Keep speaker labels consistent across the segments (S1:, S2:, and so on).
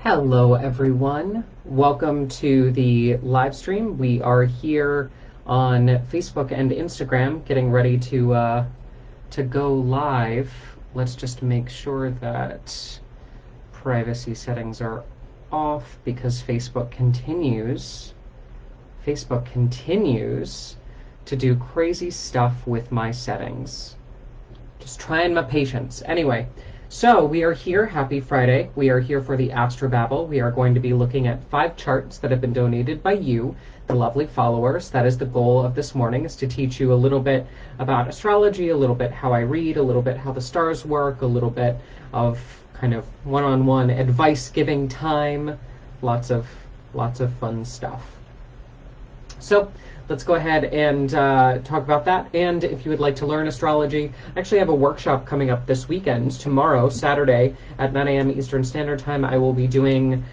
S1: Hello everyone. Welcome to the live stream. We are here on Facebook and Instagram getting ready to go live. Let's just make sure that privacy settings are off because Facebook continues to do crazy stuff with my settings. Just trying my patience. Anyway, so we are here. Happy Friday. We are here for the Astro-Babble. We are going to be looking at 5 charts that have been donated by you, the lovely followers. That is the goal of this morning, is to teach you a little bit about astrology, a little bit how I read, a little bit how the stars work, a little bit of kind of one-on-one advice giving time. Lots of fun stuff. So let's go ahead and talk about that. And if you would like to learn astrology, I actually have a workshop coming up this weekend. Tomorrow, Saturday, at 9 a.m. Eastern Standard Time, I will be doing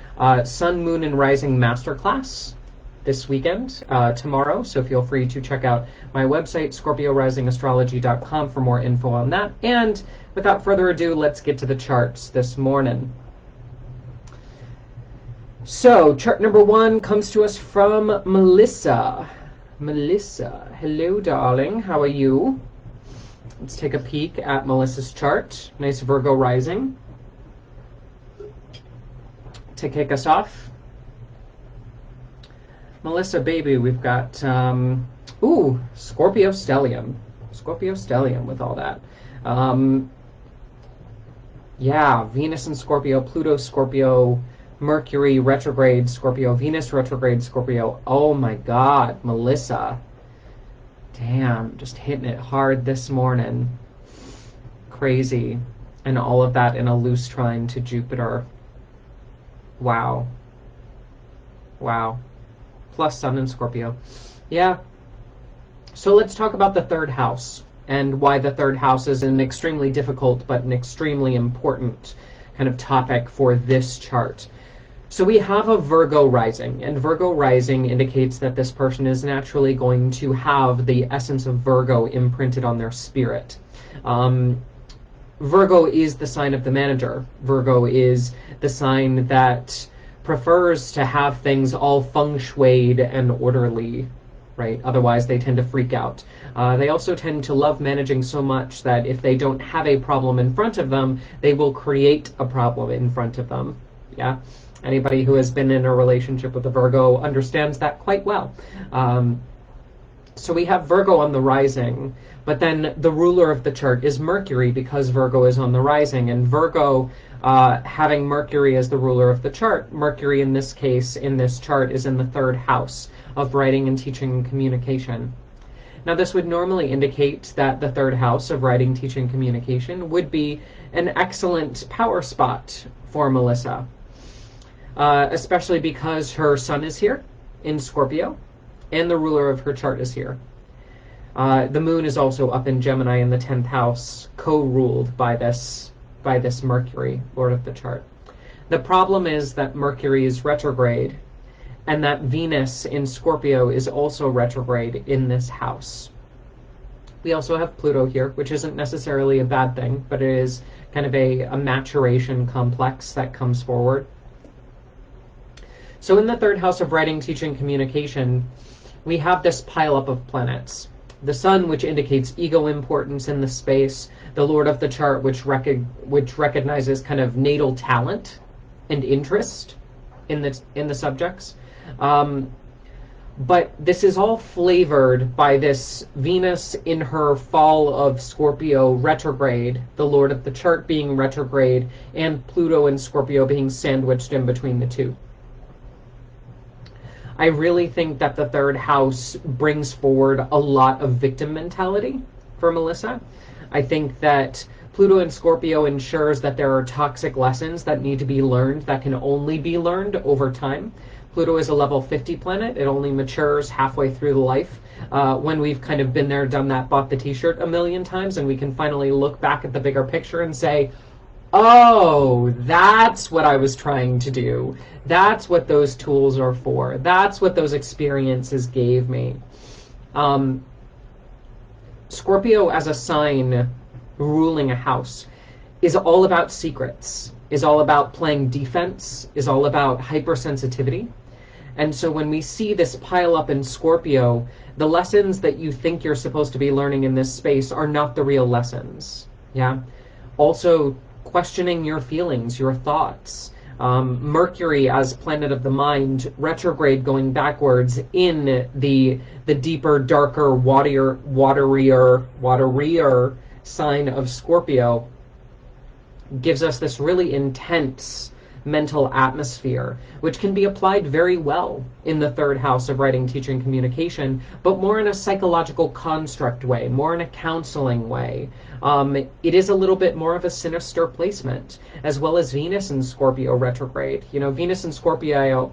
S1: Sun, Moon, and Rising Masterclass this weekend, tomorrow. So feel free to check out my website, ScorpioRisingAstrology.com, for more info on that. And without further ado, let's get to the charts this morning. So, chart number 1 comes to us from Melissa. Melissa, hello, darling. How are you? Let's take a peek at Melissa's chart. Nice Virgo rising. To kick us off, Melissa, baby, we've got, Scorpio stellium. Scorpio stellium with all that. Yeah, Venus and Scorpio, Pluto, Scorpio, Mercury retrograde Scorpio, Venus retrograde Scorpio. Oh my God, Melissa. Damn, just hitting it hard this morning. Crazy. And all of that in a loose trine to Jupiter. Wow. Wow. Plus Sun in Scorpio. Yeah. So let's talk about the third house and why the third house is an extremely difficult but an extremely important kind of topic for this chart. So we have a Virgo rising, and Virgo rising indicates that this person is naturally going to have the essence of Virgo imprinted on their spirit. Virgo is the sign of the manager. Virgo is the sign that prefers to have things all feng shuied and orderly, right? Otherwise, they tend to freak out. They also tend to love managing so much that if they don't have a problem in front of them, they will create a problem in front of them. Yeah. Anybody who has been in a relationship with a Virgo understands that quite well. So we have Virgo on the rising, but then the ruler of the chart is Mercury because Virgo is on the rising. And Virgo, having Mercury as the ruler of the chart, Mercury in this case, in this chart, is in the third house of writing and teaching and communication. Now, this would normally indicate that the third house of writing, teaching, communication would be an excellent power spot for Melissa. Especially because her sun is here in Scorpio and the ruler of her chart is here. The moon is also up in Gemini in the 10th house, co-ruled by this Mercury, lord of the chart. The problem is that Mercury is retrograde and that Venus in Scorpio is also retrograde in this house. We also have Pluto here, which isn't necessarily a bad thing, but it is kind of a maturation complex that comes forward. So in the third house of writing, teaching, communication, we have this pileup of planets. The sun, which indicates ego importance in the space, the lord of the chart, which recognizes kind of natal talent and interest in the subjects. But this is all flavored by this Venus in her fall of Scorpio retrograde, the lord of the chart being retrograde, and Pluto and Scorpio being sandwiched in between the two. I really think that the third house brings forward a lot of victim mentality for Melissa. I think that Pluto and Scorpio ensures that there are toxic lessons that need to be learned that can only be learned over time. Pluto is a level 50 planet. It only matures halfway through the life. When we've kind of been there, done that, bought the t-shirt a million times, and we can finally look back at the bigger picture and say, oh, that's what I was trying to do. That's what those tools are for. That's what those experiences gave me. Scorpio as a sign ruling a house is all about secrets. is all about playing defense, is all about hypersensitivity. And so when we see this pile up in Scorpio, the lessons that you think you're supposed to be learning in this space are not the real lessons. Yeah. Also, questioning your feelings, your thoughts. Mercury as planet of the mind, retrograde going backwards in the deeper, darker, waterier sign of Scorpio gives us this really intense mental atmosphere, which can be applied very well in the third house of writing, teaching, communication, but more in a psychological construct way, more in a counseling way. It is a little bit more of a sinister placement, as well as Venus in Scorpio retrograde. You know, Venus in Scorpio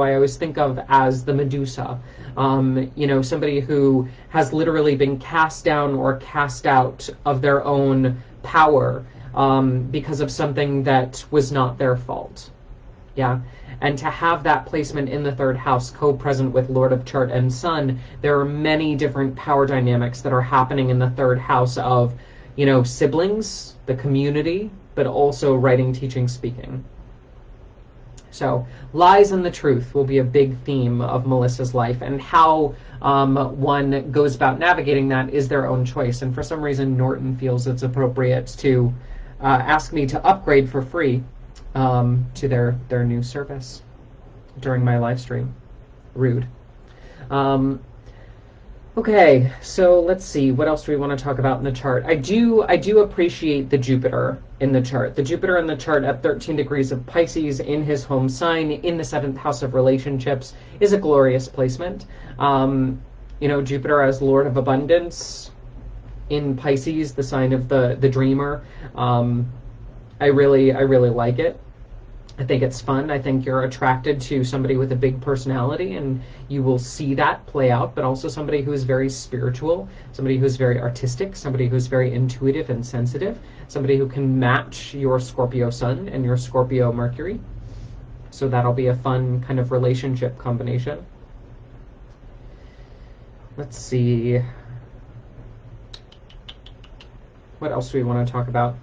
S1: I always think of as the Medusa. You know, somebody who has literally been cast down or cast out of their own power because of something that was not their fault. Yeah. And to have that placement in the third house co-present with Lord of Chart and Sun, there are many different power dynamics that are happening in the third house of, you know, siblings, the community, but also writing, teaching, speaking. So lies and the truth will be a big theme of Melissa's life, and how one goes about navigating that is their own choice. And for some reason, Norton feels it's appropriate to ask me to upgrade for free to their new service during my live stream. Rude. Okay, so let's see, what else do we want to talk about in the chart? I do appreciate the Jupiter in the chart. The Jupiter in the chart at 13 degrees of Pisces in his home sign in the 7th house of relationships is a glorious placement. You know, Jupiter as Lord of Abundance in Pisces, the sign of the dreamer. I really like it. I think it's fun. I think you're attracted to somebody with a big personality, and you will see that play out, but also somebody who is very spiritual, somebody who's very artistic, somebody who's very intuitive and sensitive, somebody who can match your Scorpio Sun and your Scorpio Mercury. So that'll be a fun kind of relationship combination. Let's see. What else do we want to talk about?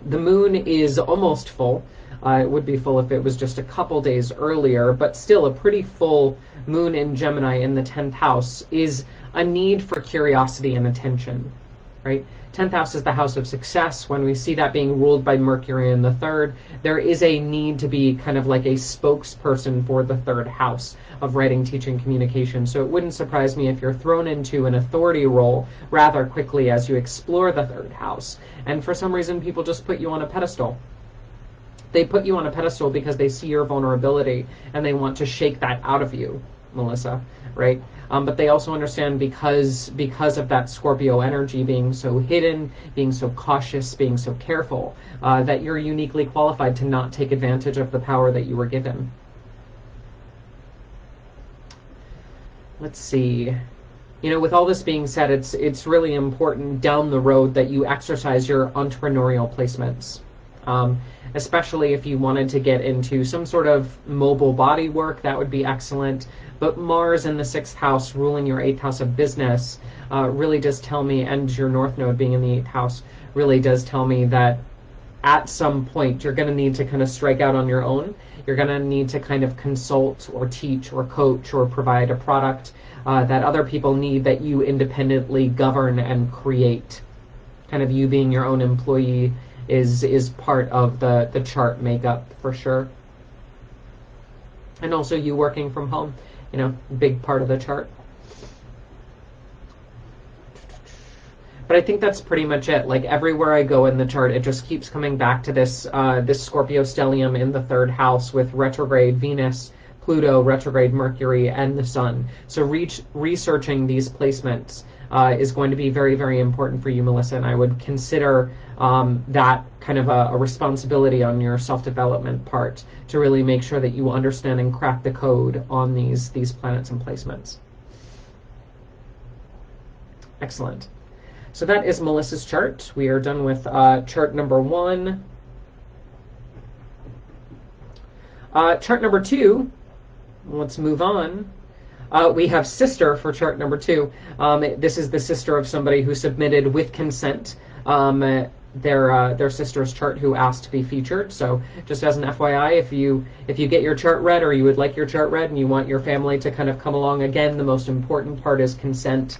S1: The moon is almost full. It would be full if it was just a couple days earlier, but still a pretty full moon in Gemini in the 10th house is a need for curiosity and attention, right? 10th house is the house of success. When we see that being ruled by Mercury in the 3rd, there is a need to be kind of like a spokesperson for the 3rd house of writing, teaching, communication. So it wouldn't surprise me if you're thrown into an authority role rather quickly as you explore the 3rd house. And for some reason, people just put you on a pedestal. They put you on a pedestal because they see your vulnerability and they want to shake that out of you, Melissa, right? But they also understand because of that Scorpio energy being so hidden, being so cautious, being so careful, that you're uniquely qualified to not take advantage of the power that you were given. Let's see. You know, with all this being said, it's really important down the road that you exercise your entrepreneurial placements. Especially if you wanted to get into some sort of mobile body work, that would be excellent. But Mars in the 6th house, ruling your 8th house of business, really does tell me, and your North Node being in the 8th house, really does tell me that at some point you're going to need to kind of strike out on your own. You're going to need to kind of consult or teach or coach or provide a product that other people need, that you independently govern and create. Kind of you being your own employee is part of the chart makeup for sure. And also you working from home, you know, big part of the chart. But I think that's pretty much it. Like everywhere I go in the chart, it just keeps coming back to this this Scorpio stellium in the 3rd house with retrograde Venus, Pluto, retrograde Mercury, and the Sun. So researching these placements is going to be very, very important for you, Melissa, and I would consider that kind of a responsibility on your self-development part to really make sure that you understand and crack the code on these planets and placements. Excellent. So that is Melissa's chart. We are done with chart number 1. Chart number 2, let's move on. We have sister for chart number 2. This is the sister of somebody who submitted with consent their sister's chart who asked to be featured. So just as an FYI, if you get your chart read, or you would like your chart read and you want your family to kind of come along, again, the most important part is consent.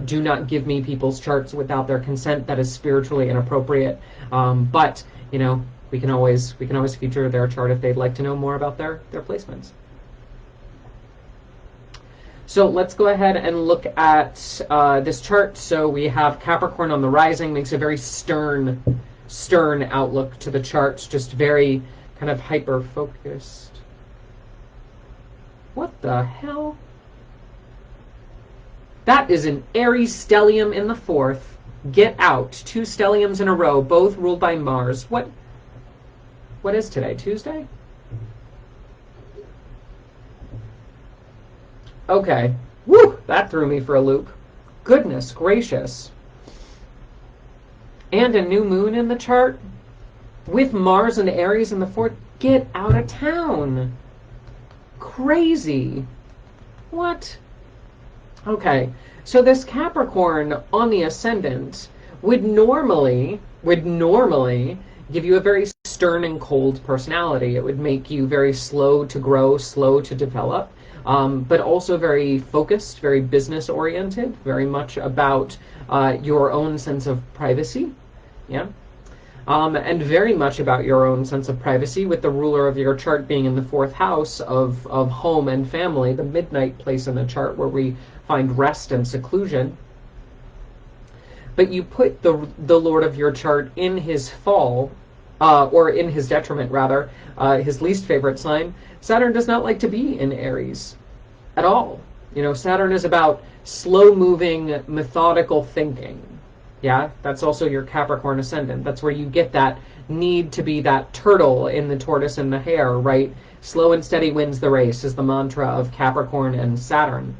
S1: Do not give me people's charts without their consent. That is spiritually inappropriate. But you know, we can always feature their chart if they'd like to know more about their placements. So let's go ahead and look at this chart. So we have Capricorn on the rising, makes a very stern outlook to the chart, just very kind of hyper-focused. What the hell? That is an Aries stellium in the 4th. Get out. 2 stelliums in a row, both ruled by Mars. What is today? Tuesday? Okay. Woo! That threw me for a loop. Goodness gracious. And a new moon in the chart with Mars and Aries in the 4th. Get out of town. Crazy. What? Okay. So this Capricorn on the ascendant would normally give you a very stern and cold personality. It would make you very slow to grow, slow to develop. But also very focused, very business oriented, very much about your own sense of privacy, yeah, and very much about your own sense of privacy, with the ruler of your chart being in the 4th house of home and family, the midnight place in the chart where we find rest and seclusion. But you put the lord of your chart in his fall, or in his detriment rather, his least favorite sign. Saturn does not like to be in Aries at all. You know, Saturn is about slow-moving, methodical thinking. Yeah, that's also your Capricorn ascendant. That's where you get that need to be that turtle in the tortoise and the hare, right? Slow and steady wins the race is the mantra of Capricorn and Saturn.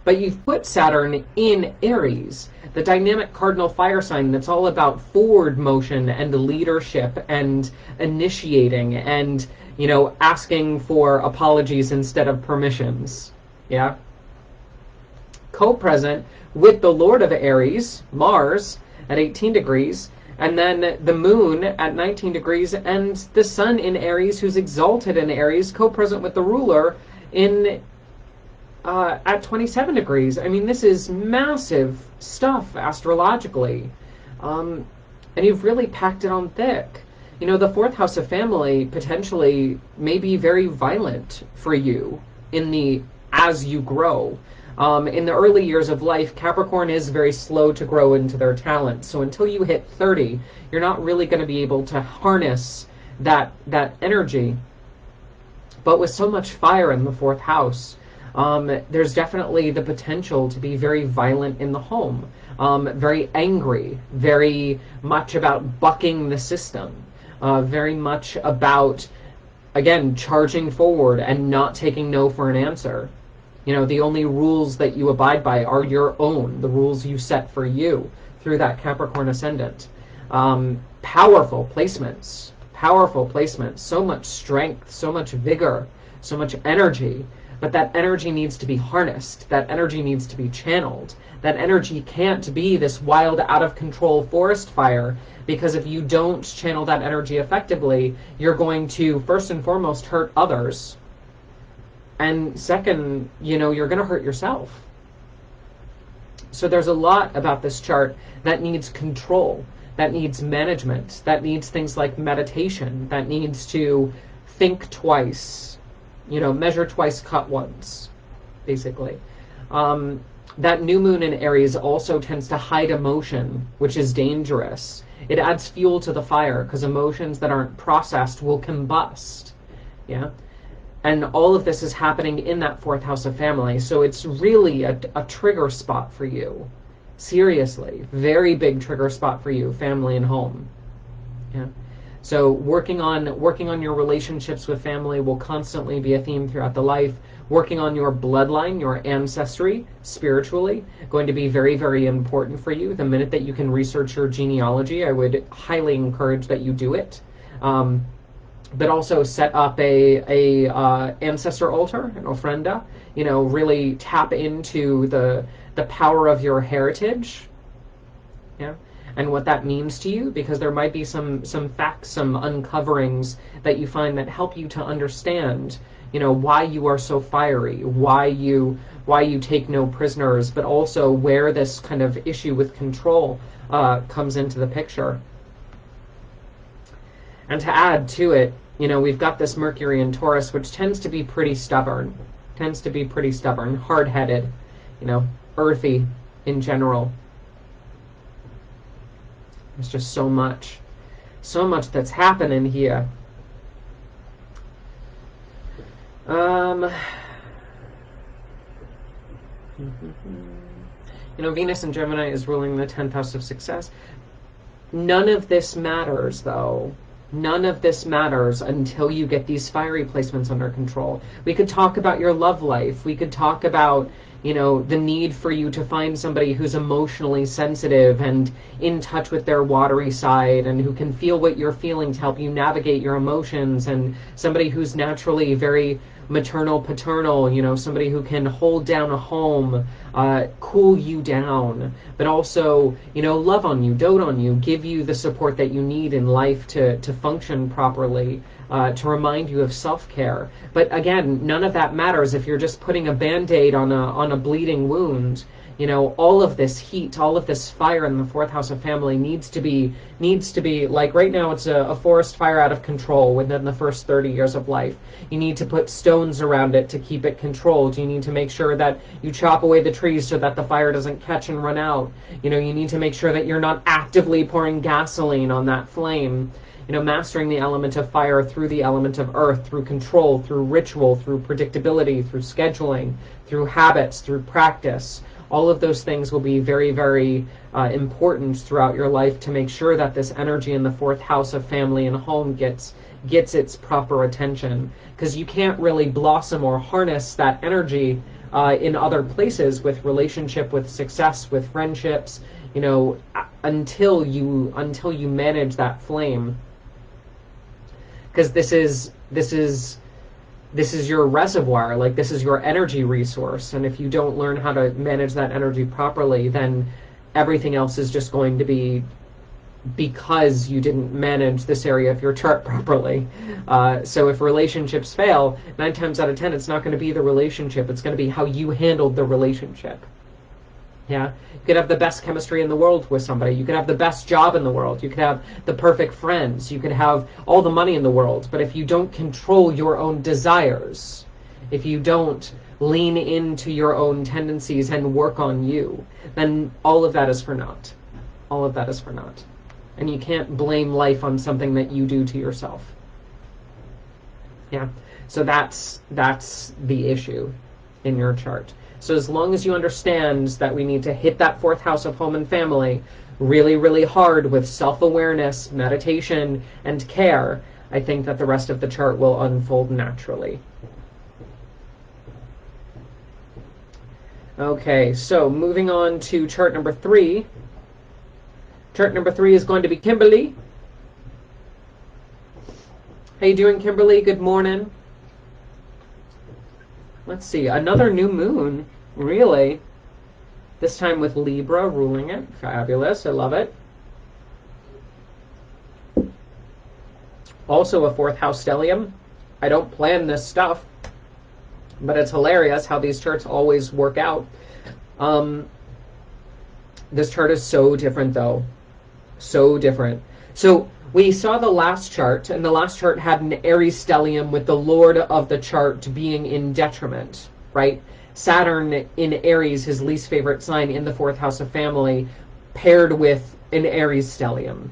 S1: But you've put Saturn in Aries, the dynamic cardinal fire sign that's all about forward motion and leadership and initiating and, you know, asking for apologies instead of permissions. Yeah. Co-present with the Lord of Aries, Mars, at 18 degrees, and then the moon at 19 degrees, and the sun in Aries, who's exalted in Aries, co-present with the ruler in at 27 degrees. I mean, this is massive stuff astrologically. And you've really packed it on thick. You know, the 4th house of family potentially may be very violent for you as you grow. In the early years of life, Capricorn is very slow to grow into their talent. So until you hit 30, you're not really going to be able to harness that energy. But with so much fire in the 4th house, there's definitely the potential to be very violent in the home, very angry, very much about bucking the system, very much about, again, charging forward and not taking no for an answer. You know, the only rules that you abide by are your own, the rules you set for you through that Capricorn ascendant. Powerful placements, so much strength, so much vigor, so much energy. But that energy needs to be harnessed. That energy needs to be channeled. That energy can't be this wild, out-of-control forest fire, because if you don't channel that energy effectively, you're going to, first and foremost, hurt others. And second, you know, you're going to hurt yourself. So there's a lot about this chart that needs control, that needs management, that needs things like meditation, that needs to think twice, you know, measure twice, cut once, basically. That new moon in Aries also tends to hide emotion, which is dangerous. It adds fuel to the fire because emotions that aren't processed will combust. Yeah. And all of this is happening in that 4th house of family. So it's really a trigger spot for you. Seriously, very big trigger spot for you, family and home. Yeah. So working on your relationships with family will constantly be a theme throughout the life. Working on your bloodline, your ancestry, spiritually, going to be very, very important for you. The minute that you can research your genealogy, I would highly encourage that you do it. But also set up a ancestor altar, an ofrenda. You know, really tap into the power of your heritage. Yeah. and what that means to you, because there might be some facts, some uncoverings that you find that help you to understand, you know, why you are so fiery, why you take no prisoners, but also where this kind of issue with control comes into the picture. And to add to it, you know, we've got this Mercury in Taurus, which tends to be pretty stubborn, hard-headed, you know, earthy in general. There's just so much that's happening here. You know, Venus in Gemini is ruling the 10th house of success. None of this matters, though. None of this matters until you get these fiery placements under control. We could talk about your love life. We could talk about, you know, the need for you to find somebody who's emotionally sensitive and in touch with their watery side and who can feel what you're feeling to help you navigate your emotions, and somebody who's naturally very maternal, paternal, you know, somebody who can hold down a home, cool you down, but also, you know, love on you, dote on you, give you the support that you need in life to function properly, to remind you of self-care. But again, none of that matters if you're just putting a Band-Aid on a bleeding wound. You know, all of this heat, all of this fire in the 4th house of family needs to be like, right now it's a forest fire out of control within the first 30 years of life. You need to put stones around it to keep it controlled. You need to make sure that you chop away the trees so that the fire doesn't catch and run out. You know, you need to make sure that you're not actively pouring gasoline on that flame. You know, mastering the element of fire through the element of earth, through control, through ritual, through predictability, through scheduling, through habits, through practice. All of those things will be very, very important throughout your life to make sure that this energy in the 4th house of family and home gets its proper attention. Because you can't really blossom or harness that energy in other places, with relationship, with success, with friendships, you know, until you manage that flame. Because this is your reservoir, like this is your energy resource, and if you don't learn how to manage that energy properly, then everything else is just going to be because you didn't manage this area of your chart properly. So if relationships fail, 9 times out of 10, it's not going to be the relationship, it's going to be how you handled the relationship. Yeah, you could have the best chemistry in the world with somebody. You could have the best job in the world. You could have the perfect friends. You could have all the money in the world. But if you don't control your own desires, if you don't lean into your own tendencies and work on you, then all of that is for naught. All of that is for naught. And you can't blame life on something that you do to yourself. Yeah, so that's the issue in your chart. So as long as you understand that we need to hit that 4th house of home and family really, really hard with self-awareness, meditation, and care, I think that the rest of the chart will unfold naturally. Okay, so moving on to chart number 3. Chart number 3 is going to be Kimberly. How you doing, Kimberly? Good morning. Let's see, another new moon, really? This time with Libra ruling it. Fabulous, I love it. Also a 4th house stellium. I don't plan this stuff, but it's hilarious how these charts always work out. This chart is so different, though. So different. So we saw the last chart, and the last chart had an Aries stellium with the Lord of the chart being in detriment, right? Saturn in Aries, his least favorite sign in the 4th house of family, paired with an Aries stellium.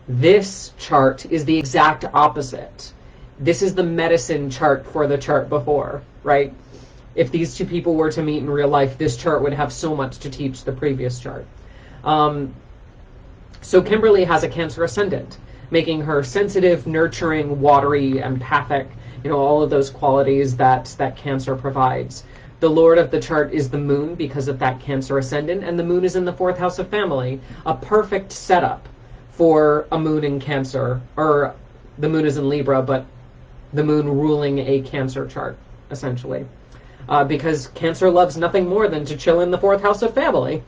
S1: This chart is the exact opposite. This is the medicine chart for the chart before, right? If these two people were to meet in real life, this chart would have so much to teach the previous chart. So Kimberly has a Cancer ascendant, making her sensitive, nurturing, watery, empathic, you know, all of those qualities that Cancer provides. The Lord of the chart is the moon because of that Cancer ascendant, and the moon is in the 4th house of family, a perfect setup for a moon in Cancer, or the moon is in Libra, but the moon ruling a Cancer chart, essentially. Because Cancer loves nothing more than to chill in the 4th house of family.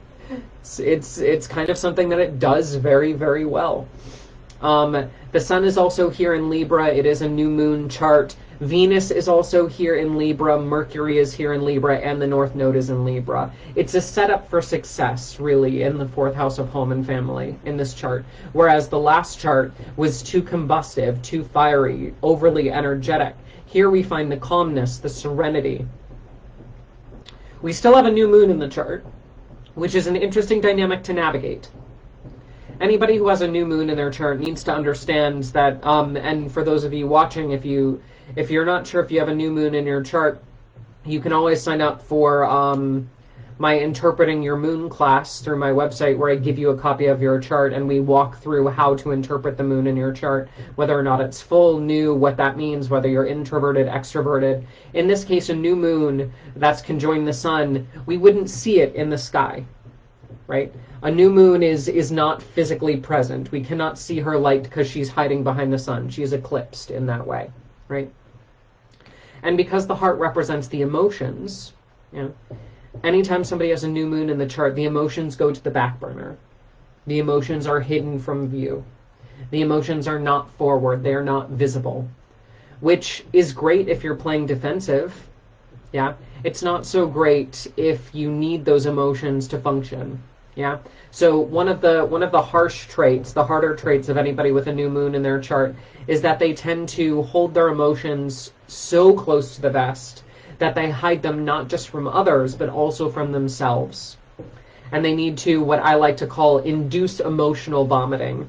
S1: It's kind of something that it does very, very well. The sun is also here in Libra. It is a new moon chart. Venus is also here in Libra. Mercury is here in Libra, and the North Node is in Libra. It's a setup for success, really, in the fourth house of home and family in this chart. Whereas the last chart was too combustive, too fiery, overly energetic. Here we find the calmness, the serenity. We still have a new moon in the chart, which is an interesting dynamic to navigate. Anybody who has a new moon in their chart needs to understand that, and for those of you watching, if you're not sure if you have a new moon in your chart, you can always sign up for my Interpreting Your Moon class through my website, where I give you a copy of your chart and we walk through how to interpret the moon in your chart, whether or not it's full, new, what that means, whether you're introverted, extroverted. In this case, a new moon that's conjoined the sun, we wouldn't see it in the sky, right? A new moon is not physically present. We cannot see her light because she's hiding behind the sun. She is eclipsed in that way, right? And because the heart represents the emotions, you know, anytime somebody has a new moon in the chart, the emotions go to the back burner. The emotions are hidden from view. The emotions are not forward. They are not visible, which is great if you're playing defensive. Yeah, it's not so great if you need those emotions to function. Yeah. So one of the harsh traits, the harder traits of anybody with a new moon in their chart, is that they tend to hold their emotions so close to the vest that they hide them not just from others, but also from themselves. And they need to, what I like to call, induce emotional vomiting,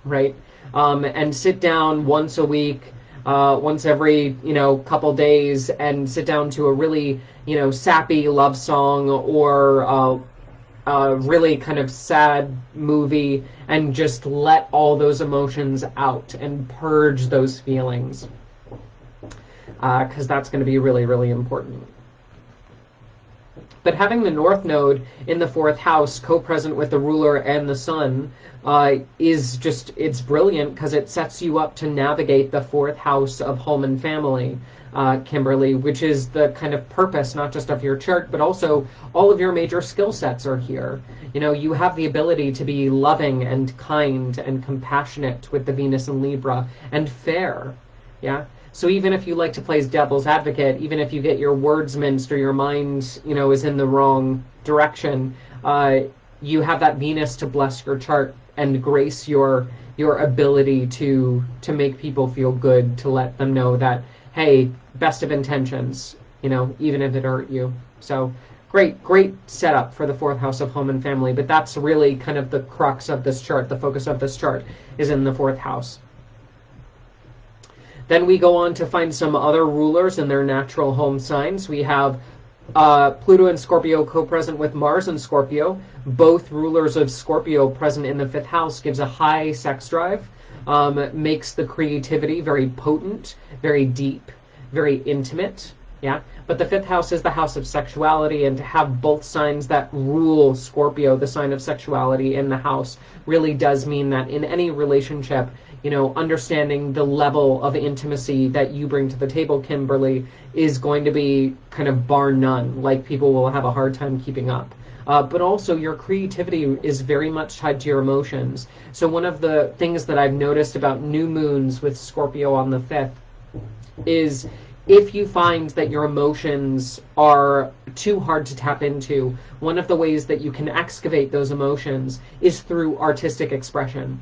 S1: right? And sit down once a week, once every, couple days, and sit down to a really, sappy love song, or a really kind of sad movie, and just let all those emotions out and purge those feelings. Because that's going to be really, really important. But having the North Node in the fourth house, co-present with the ruler and the sun, it's brilliant, because it sets you up to navigate the fourth house of home and family, Kimberly, which is the kind of purpose, not just of your chart, but also all of your major skill sets are here. You have the ability to be loving and kind and compassionate with the Venus in Libra, and fair. Yeah. So even if you like to play devil's advocate, even if you get your words minced, or your mind, is in the wrong direction, you have that Venus to bless your chart and grace your ability to make people feel good, to let them know that, hey, best of intentions, even if it hurt you. So great setup for the fourth house of home and family. But that's really kind of the crux of this chart. The focus of this chart is in the fourth house. Then we go on to find some other rulers in their natural home signs. We have Pluto and Scorpio co-present with Mars and Scorpio. Both rulers of Scorpio present in the fifth house gives a high sex drive, makes the creativity very potent, very deep, very intimate. Yeah, but the fifth house is the house of sexuality, and to have both signs that rule Scorpio, the sign of sexuality, in the house really does mean that in any relationship, understanding the level of intimacy that you bring to the table, Kimberly, is going to be kind of bar none. Like, people will have a hard time keeping up. But also your creativity is very much tied to your emotions. So one of the things that I've noticed about new moons with Scorpio on the 5th is, if you find that your emotions are too hard to tap into, one of the ways that you can excavate those emotions is through artistic expression,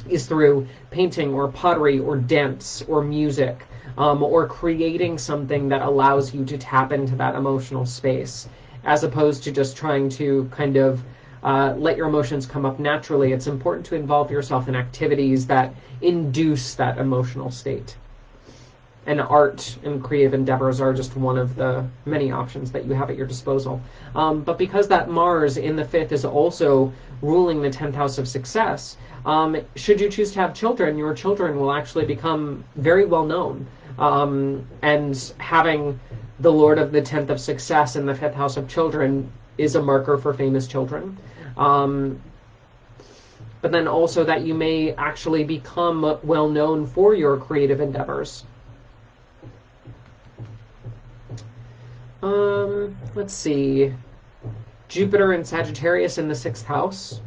S1: is through painting or pottery or dance or music, or creating something that allows you to tap into that emotional space, as opposed to just trying to kind of let your emotions come up naturally. It's important to involve yourself in activities that induce that emotional state. And art and creative endeavors are just one of the many options that you have at your disposal. But because that Mars in the 5th is also ruling the 10th house of success, should you choose to have children, your children will actually become very well known. And having the Lord of the 10th of success in the 5th house of children is a marker for famous children. But then also that you may actually become well known for your creative endeavors. Let's see. Jupiter and Sagittarius in the 6th house.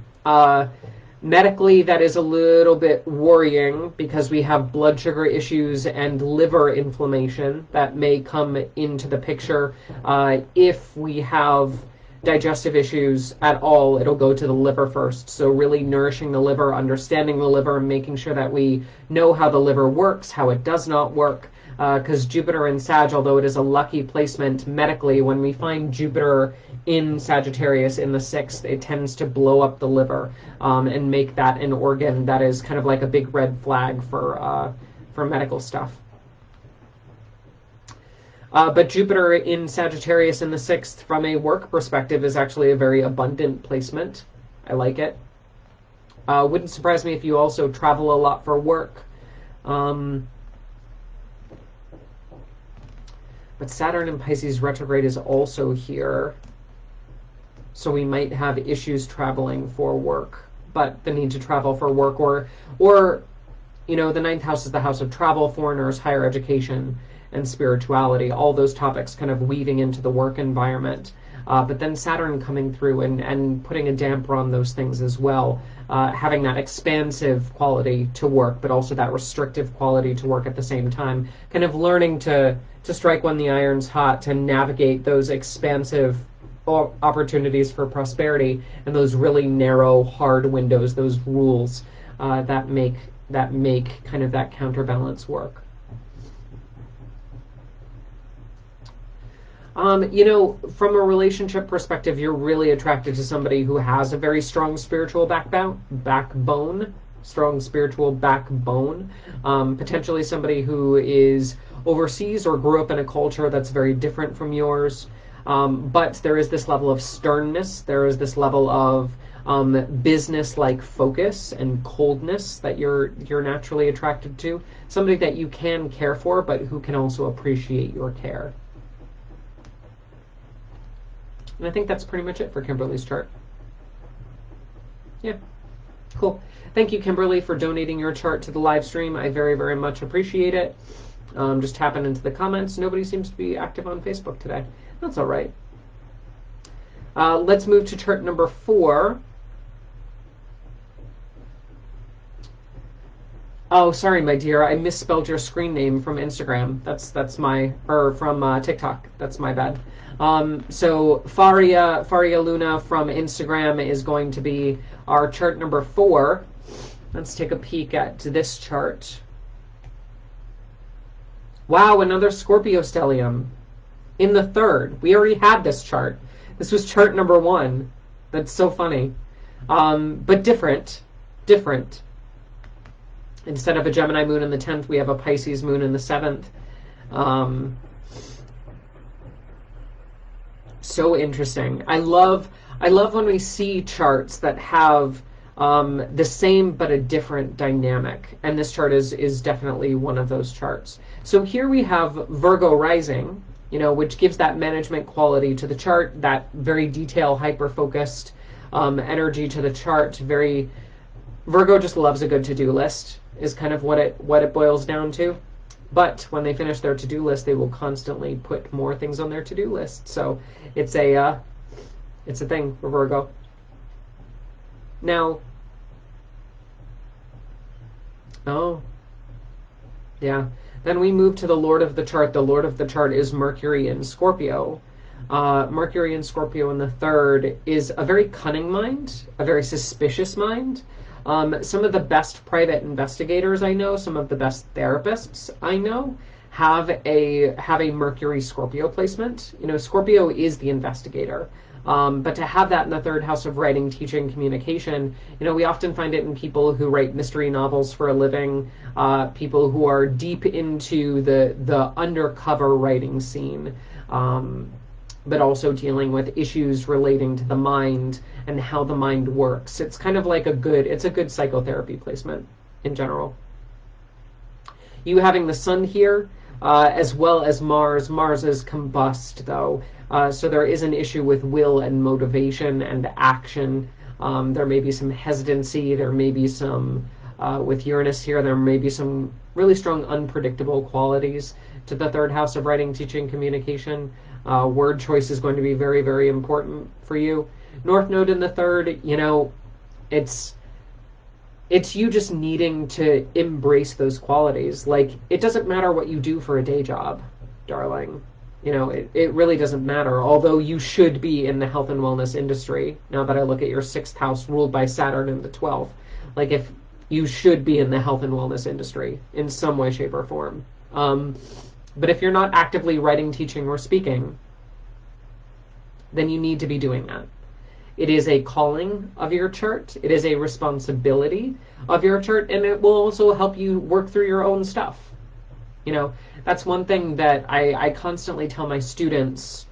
S1: Medically, that is a little bit worrying because we have blood sugar issues and liver inflammation that may come into the picture. If we have digestive issues at all, it'll go to the liver first. So really nourishing the liver, understanding the liver, and making sure that we know how the liver works, how it does not work. Because Jupiter in Sag, although it is a lucky placement medically, when we find Jupiter in Sagittarius in the 6th, it tends to blow up the liver and make that an organ that is kind of like a big red flag for medical stuff. But Jupiter in Sagittarius in the 6th, from a work perspective, is actually a very abundant placement. I like it. Wouldn't surprise me if you also travel a lot for work. But Saturn in Pisces retrograde is also here. So we might have issues traveling for work. But the need to travel for work or you know, the 9th house is the house of travel, foreigners, higher education, and spirituality. All those topics kind of weaving into the work environment. But then Saturn coming through and putting a damper on those things as well. Having that expansive quality to work, but also that restrictive quality to work at the same time. Kind of learning to strike when the iron's hot, to navigate those expansive opportunities for prosperity and those really narrow, hard windows, those rules that make kind of that counterbalance work. You know, from a relationship perspective, you're really attracted to somebody who has a very strong spiritual backbone, potentially somebody who is overseas or grew up in a culture that's very different from yours. But there is this level of sternness. There is this level of business-like focus and coldness that you're naturally attracted to. Somebody that you can care for, but who can also appreciate your care. And I think that's pretty much it for Kimberly's chart. Yeah, cool. Thank you, Kimberly, for donating your chart to the live stream. I very, very much appreciate it. Just tapping into the comments. Nobody seems to be active on Facebook today. That's all right. Let's move to chart number 4. Oh, sorry, my dear. I misspelled your screen name from Instagram. That's my, or from TikTok. That's my bad. So Faria Luna from Instagram is going to be our chart number 4. Let's take a peek at this chart. Wow, another Scorpio stellium in the 3rd. We already had this chart. This was chart number 1. That's so funny. But different. Instead of a Gemini moon in the 10th, we have a Pisces moon in the 7th. So interesting. I love when we see charts that have the same but a different dynamic. And this chart is definitely one of those charts. So here we have Virgo Rising, you know, which gives that management quality to the chart, that very detail, hyper-focused energy to the chart. Virgo just loves a good to-do list, is kind of what it boils down to. But when they finish their to-do list, they will constantly put more things on their to-do list. So it's a thing for Virgo. Now, oh, yeah. Then we move to the Lord of the chart. The Lord of the chart is Mercury in Scorpio. Mercury in Scorpio in the 3rd is a very cunning mind, a very suspicious mind. Some of the best private investigators I know, some of the best therapists I know, have a Mercury Scorpio placement. You know, Scorpio is the investigator. But to have that in the 3rd house of writing, teaching, communication, you know, we often find it in people who write mystery novels for a living, people who are deep into the undercover writing scene, but also dealing with issues relating to the mind and how the mind works. It's kind of like a good psychotherapy placement in general. You having the sun here, as well as Mars. Mars is combust, though. So there is an issue with will and motivation and action. There may be some hesitancy. There may be some With Uranus here, there may be some really strong unpredictable qualities to the third house of writing, teaching, communication. Word choice is going to be very, very important for you. North Node in the third, you know, it's you just needing to embrace those qualities. Like, it doesn't matter what you do for a day job, darling. You know, it really doesn't matter, although you should be in the health and wellness industry. Now that I look at your 6th house ruled by Saturn in the 12th, like, if you should be in the health and wellness industry in some way, shape, or form. But if you're not actively writing, teaching, or speaking, then you need to be doing that. It is a calling of your chart. It is a responsibility of your chart, and it will also help you work through your own stuff. You know, that's one thing that I constantly tell my students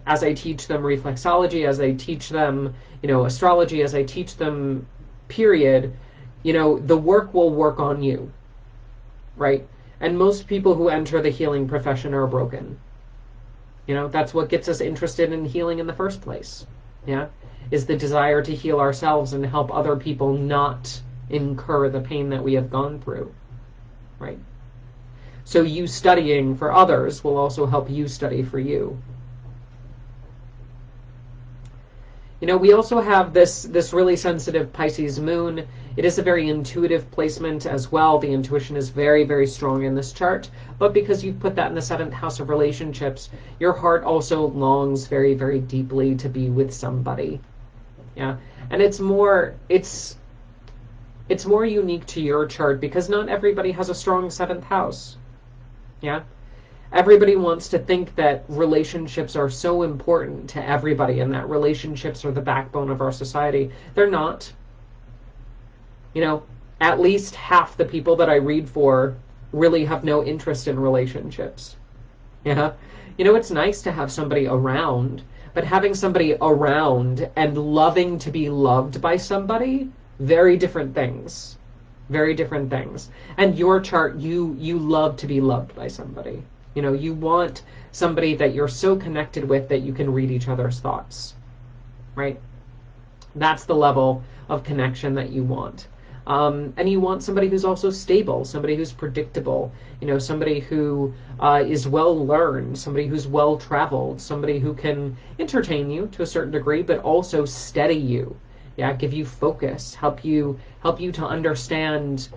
S1: as I teach them reflexology, as I teach them, you know, astrology, as I teach them, period, you know, the work will work on you, right? And most people who enter the healing profession are broken. You know, that's what gets us interested in healing in the first place. Yeah, is the desire to heal ourselves and help other people not incur the pain that we have gone through, right? So you studying for others will also help you study for you. You know, we also have this really sensitive Pisces moon. It is a very intuitive placement as well. The intuition is very, very strong in this chart. But because you've put that in the 7th house of relationships, your heart also longs very, very deeply to be with somebody. Yeah. And it's more unique to your chart because not everybody has a strong 7th house. Yeah. Everybody wants to think that relationships are so important to everybody and that relationships are the backbone of our society. They're not. You know, at least half the people that I read for really have no interest in relationships. Yeah. You know, it's nice to have somebody around, but having somebody around and loving to be loved by somebody, very different things. Very different things. And your chart, you love to be loved by somebody. You know, you want somebody that you're so connected with that you can read each other's thoughts, right? That's the level of connection that you want. And you want somebody who's also stable, somebody who's predictable, you know, somebody who is well-learned, somebody who's well-traveled, somebody who can entertain you to a certain degree, but also steady you, yeah, give you focus, help you to understand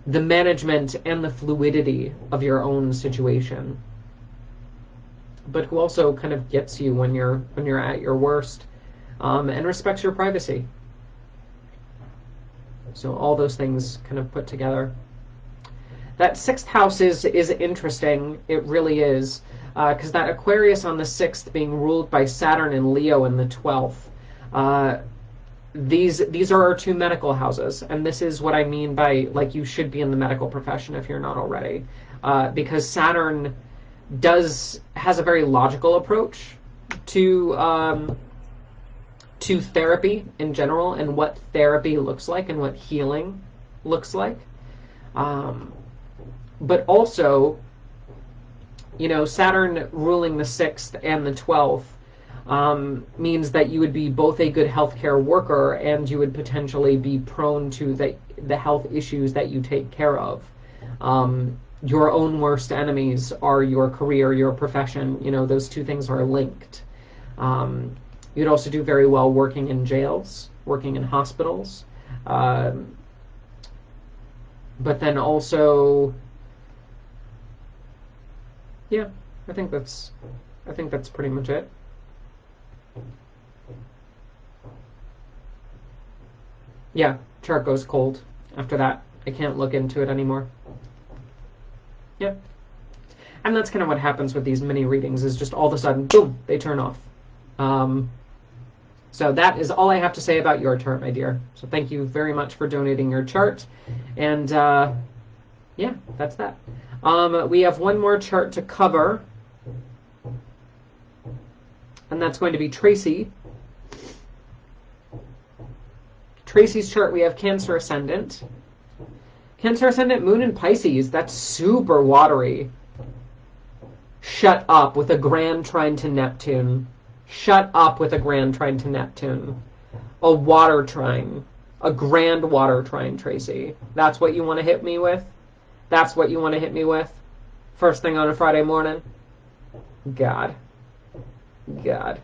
S1: the management and the fluidity of your own situation, but who also kind of gets you when you're at your worst, and respects your privacy. So all those things kind of put together. That 6th house is interesting. It really is, because that Aquarius on the 6th being ruled by Saturn and Leo in the 12th. These are our 2 medical houses, and this is what I mean by, like, you should be in the medical profession if you're not already, because Saturn has a very logical approach to therapy in general and what therapy looks like and what healing looks like, but also, you know, Saturn ruling the 6th and the 12th means that you would be both a good healthcare worker and you would potentially be prone to the health issues that you take care of. Your own worst enemies are your career, your profession. You know, those 2 things are linked. You'd also do very well working in jails, working in hospitals. But then also, yeah, I think that's pretty much it. Yeah, chart goes cold after that. I can't look into it anymore. Yeah. And that's kind of what happens with these mini readings, is just all of a sudden, boom, they turn off. So that is all I have to say about your chart, my dear. So thank you very much for donating your chart. And yeah, that's that. We have one more chart to cover. And that's going to be Tracy. Tracy's chart, we have Cancer Ascendant. Cancer Ascendant, Moon in Pisces. That's super watery. Shut up with a grand trine to Neptune. Shut up with a grand trine to Neptune. A water trine. A grand water trine, Tracy. That's what you want to hit me with? That's what you want to hit me with? First thing on a Friday morning? God. God.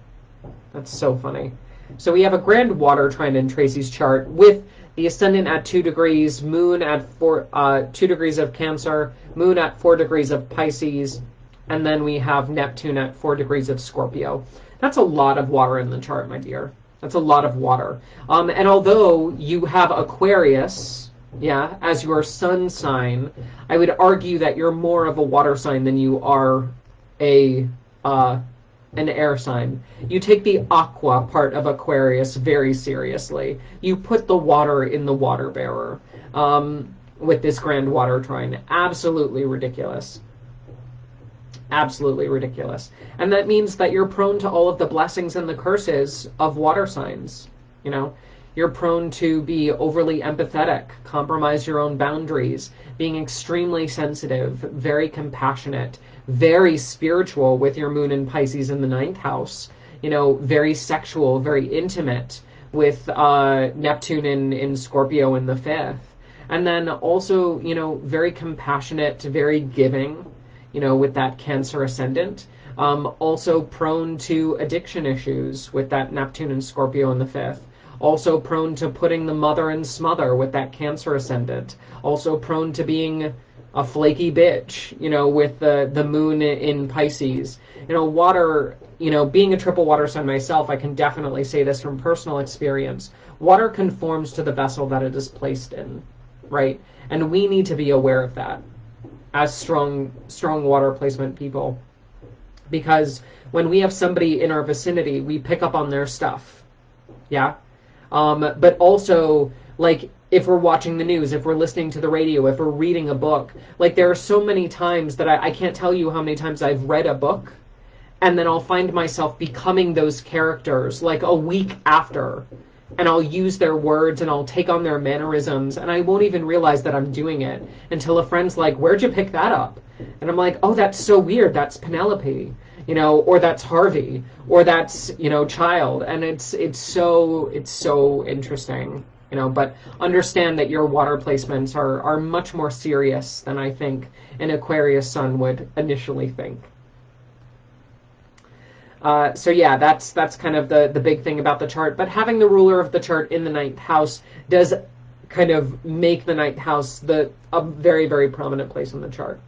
S1: That's so funny. So we have a grand water trine in Tracy's chart with the ascendant at 2 degrees, moon at 2 degrees of Cancer, moon at 4 degrees of Pisces, and then we have Neptune at 4 degrees of Scorpio. That's a lot of water in the chart, my dear. That's a lot of water. And although you have Aquarius, yeah, as your sun sign, I would argue that you're more of a water sign than you are an air sign. You take the aqua part of Aquarius very seriously. You put the water in the water bearer with this grand water trine. Absolutely ridiculous. Absolutely ridiculous. And that means that you're prone to all of the blessings and the curses of water signs. You know, you're prone to be overly empathetic, compromise your own boundaries, being extremely sensitive, very compassionate, very spiritual with your moon in Pisces in the 9th house, you know, very sexual, very intimate with Neptune in Scorpio in the 5th. And then also, you know, very compassionate, very giving, you know, with that Cancer ascendant. Also prone to addiction issues with that Neptune and Scorpio in the 5th. Also prone to putting the mother in smother with that Cancer ascendant. Also prone to being a flaky bitch, you know, with the moon in Pisces. You know, water, you know, being a triple water sign myself, I can definitely say this from personal experience. Water conforms to the vessel that it is placed in, right? And we need to be aware of that as strong water placement people. Because when we have somebody in our vicinity, we pick up on their stuff. Yeah? But also, like, if we're watching the news, if we're listening to the radio, if we're reading a book, like, there are so many times that I can't tell you how many times I've read a book, and then I'll find myself becoming those characters, like, a week after, and I'll use their words, and I'll take on their mannerisms, and I won't even realize that I'm doing it until a friend's like, "Where'd you pick that up?" And I'm like, "Oh, that's so weird. That's Penelope." You know, or that's Harvey, or that's, you know, Child. And it's so interesting, you know, but understand that your water placements are much more serious than I think an Aquarius sun would initially think. So yeah, that's kind of the big thing about the chart. But having the ruler of the chart in the 9th house does kind of make the 9th house a very, very prominent place in the chart.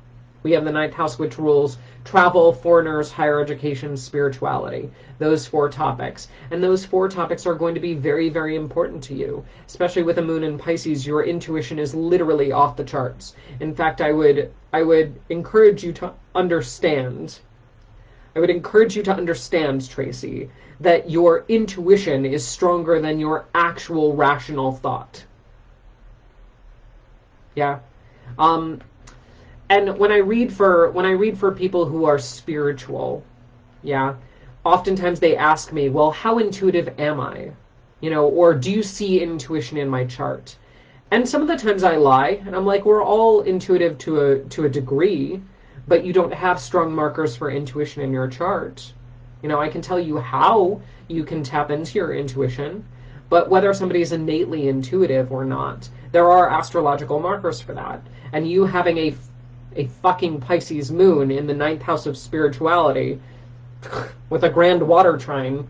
S1: We have the 9th house, which rules travel, foreigners, higher education, spirituality. Those 4 topics. And those 4 topics are going to be very, very important to you. Especially with a moon in Pisces, your intuition is literally off the charts. In fact, I would encourage you to understand. I would encourage you to understand, Tracy, that your intuition is stronger than your actual rational thought. Yeah? And when I read for people who are spiritual, yeah, oftentimes they ask me, well, how intuitive am I? You know, or do you see intuition in my chart? And some of the times I lie, and I'm like, we're all intuitive to a degree, but you don't have strong markers for intuition in your chart. You know, I can tell you how you can tap into your intuition, but whether somebody is innately intuitive or not, there are astrological markers for that. And you having a fucking Pisces moon in the 9th house of spirituality with a grand water trine,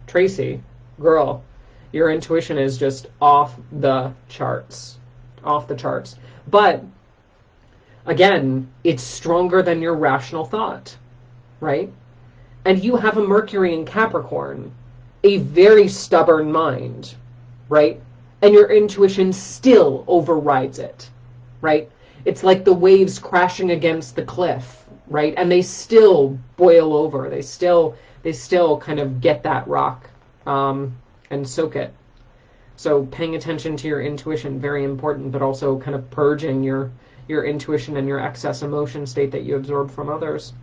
S1: Tracy, girl, your intuition is just off the charts. Off the charts. But, again, it's stronger than your rational thought, right? And you have a Mercury in Capricorn, a very stubborn mind, right? And your intuition still overrides it, right? It's like the waves crashing against the cliff, right? And they still boil over. They still kind of get that rock and soak it. So paying attention to your intuition, very important, but also kind of purging your intuition and your excess emotion state that you absorb from others.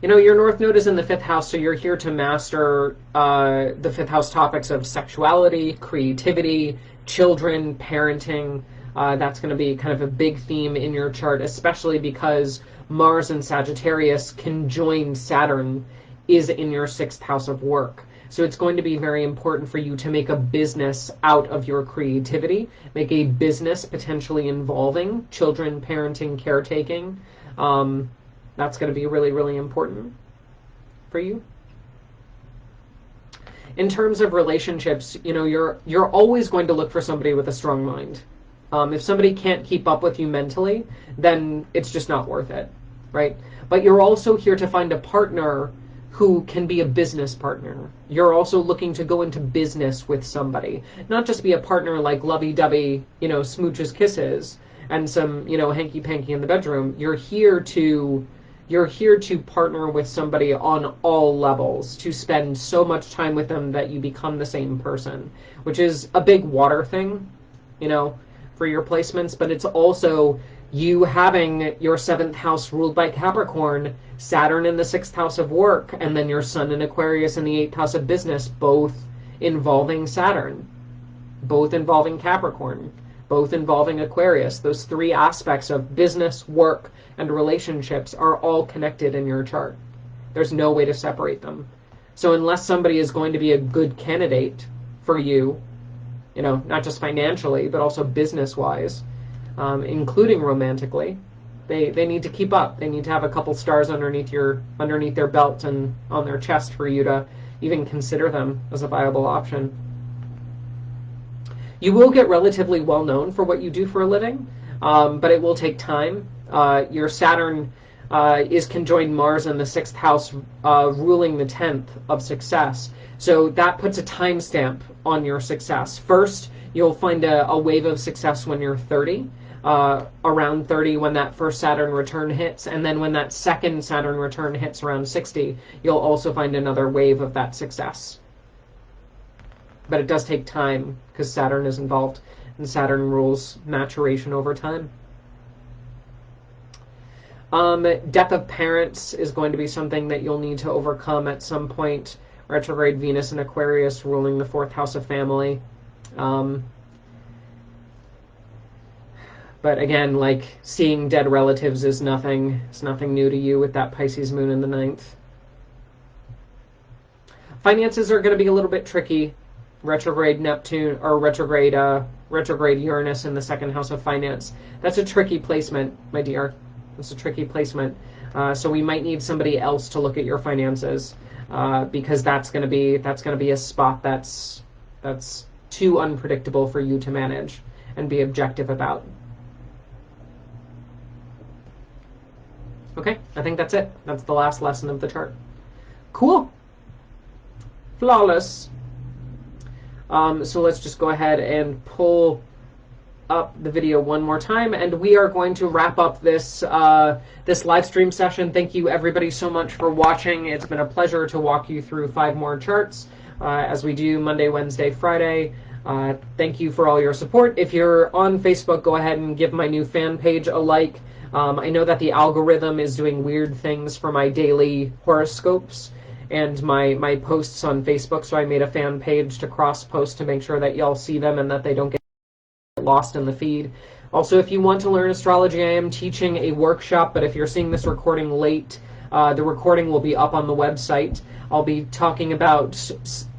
S1: You know, your North Node is in the 5th house, so you're here to master the 5th house topics of sexuality, creativity, children, parenting. That's going to be kind of a big theme in your chart, especially because Mars and Sagittarius conjoined Saturn is in your 6th house of work. So it's going to be very important for you to make a business out of your creativity, make a business potentially involving children, parenting, caretaking. That's going to be really, really important for you. In terms of relationships, you're always going to look for somebody with a strong mind. If somebody can't keep up with you mentally, then it's just not worth it, right? But you're also here to find a partner who can be a business partner. You're also looking to go into business with somebody, not just be a partner like lovey-dovey, smooches, kisses, and some, hanky-panky in the bedroom. You're here to partner with somebody on all levels, to spend so much time with them that you become the same person, which is a big water thing, for your placements, but it's also you having your 7th house ruled by Capricorn, Saturn in the 6th house of work, and then your Sun in Aquarius in the 8th house of business, both involving Saturn, both involving Capricorn, both involving Aquarius. Those 3 aspects of business, work, and relationships are all connected in your chart. There's no way to separate them. So unless somebody is going to be a good candidate for you, not just financially, but also business-wise, including romantically, they need to keep up. They need to have a couple stars underneath their belt and on their chest for you to even consider them as a viable option. You will get relatively well known for what you do for a living, but it will take time. Your Saturn is conjoined Mars in the 6th house, ruling the 10th of success. So that puts a timestamp on your success. First, you'll find a wave of success when you're 30, around 30 when that first Saturn return hits, and then when that second Saturn return hits around 60, you'll also find another wave of that success. But it does take time because Saturn is involved, and Saturn rules maturation over time. Death of parents is going to be something that you'll need to overcome at some point. Retrograde Venus in Aquarius ruling the 4th house of family. But again, like seeing dead relatives is nothing. It's nothing new to you with that Pisces Moon in the 9th. Finances are going to be a little bit tricky. Retrograde Neptune or retrograde Uranus in the 2nd house of finance. That's a tricky placement, my dear. It's a tricky placement. So we might need somebody else to look at your finances, because that's going to be a spot that's too unpredictable for you to manage and be objective about. Okay, I think that's it. That's the last lesson of the chart. Cool. Flawless. So let's just go ahead and pull up the video one more time, and we are going to wrap up this this live stream session. Thank you everybody so much for watching. It's been a pleasure to walk you through 5 more charts as we do Monday, Wednesday, Friday. Thank you for all your support. If you're on Facebook, go ahead and give my new fan page a like. I know that the algorithm is doing weird things for my daily horoscopes and my posts on Facebook, so I made a fan page to cross-post to make sure that y'all see them and that they don't get lost in the feed. Also, if you want to learn astrology, I am teaching a workshop, but if you're seeing this recording late, the recording will be up on the website. I'll be talking about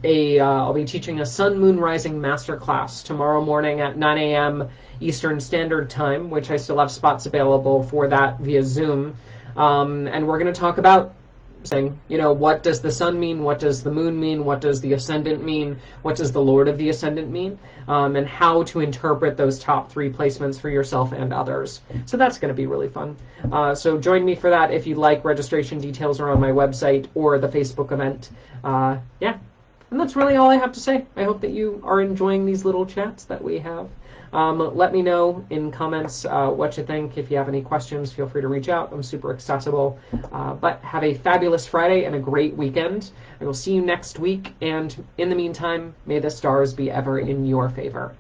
S1: I'll be teaching a Sun, Moon, Rising masterclass tomorrow morning at 9 a.m. Eastern Standard Time, which I still have spots available for that via Zoom. And we're going to talk about saying, what does the sun mean? What does the moon mean? What does the ascendant mean? What does the Lord of the ascendant mean? And how to interpret those top 3 placements for yourself and others. So that's going to be really fun. So join me for that if you'd like. Registration details are on my website or the Facebook event. Yeah. And that's really all I have to say. I hope that you are enjoying these little chats that we have. Let me know in comments what you think. If you have any questions, feel free to reach out. I'm super accessible. But have a fabulous Friday and a great weekend. I will see you next week. And in the meantime, may the stars be ever in your favor.